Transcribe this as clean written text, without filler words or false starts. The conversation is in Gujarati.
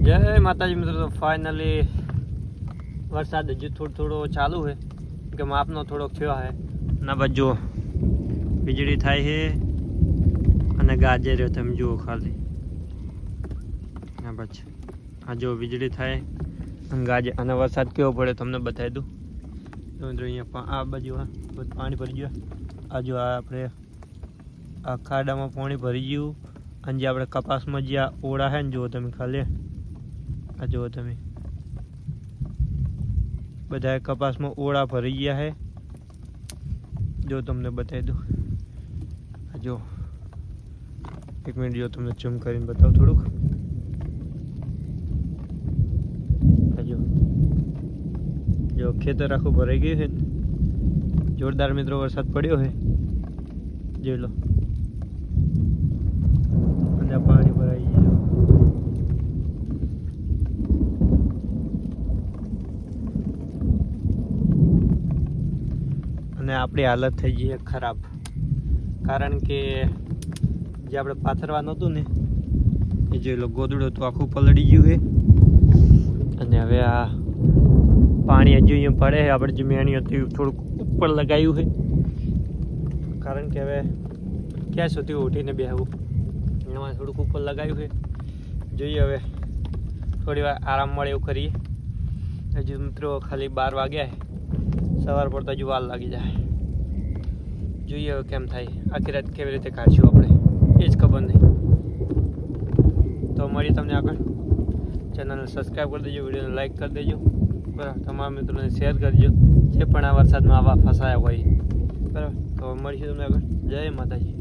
જય માતાજી મિત્રો, તો ફાઇનલી વરસાદ હજુ થોડો ચાલુ છે કે માપનો થોડોક થયો છે. ના બાજુ વીજળી થાય છે અને ગાજે રહ્યો તમે જુઓ ખાલી. ના પછી આ જો વીજળી થાય અને ગાજે અને વરસાદ કેવો પડે તમને બતાવી દઉં. મિત્રો અહીંયા આ બાજુ પાણી ભરી ગયું. આ જો આપણે આ ખાડામાં પાણી ભરી ગયું અને જે આપણે કપાસમાં જે ઓળા છે ને જુઓ તમે ખાલી. આ જુઓ તમે બધા કપાસમાં ઓળા ભરી ગયા છે. જો તમને બતાવી દઉં. આ જો એક મિનિટ જો તમને ઝૂમ કરીને બતાવું થોડુંક. આ જો ખેતર આખું ભરાઈ ગયું છે. જોરદાર મિત્રો વરસાદ પડ્યો છે જોઈ લો. અને પાણી ભરાઈ ગયું. અને આપણી હાલત થઈ ગઈ ખરાબ, કારણ કે જે આપણે પાથરવા નહોતું ને એ જોઈ લો, ગોદડું તો આખું પલળી ગયું છે. અને હવે આ પાણી હજુ અહીંયા પડે છે. આપણે જે મેણી હતી થોડુંક ઉપર લગાવ્યું છે, કારણ કે હવે ક્યાં સુધી ઉઠીને બેસવું, એમાં થોડુંક ઉપર લગાવ્યું છે. જોઈએ હવે થોડી વાર આરામ મળે એવું કરીએ. હજુ મિત્રો ખાલી 12 વાગ્યા છે, સવાર પડતા હજુ વાર લાગી જાય. જોઈએ હવે કેમ થાય, આખી રાત કેવી રીતે કાઢશું આપણે એ જ ખબર નહીં. તો મળીએ તમને આગળ. ચેનલને સબસ્ક્રાઈબ કરી દેજો, વિડીયોને લાઈક કરી દેજો, બરાબર. તમારા મિત્રોને શેર કરજો જે પણ આ વરસાદમાં આવા ફસાયા હોય, બરાબર. તો મળીશું તમને આગળ. જય માતાજી.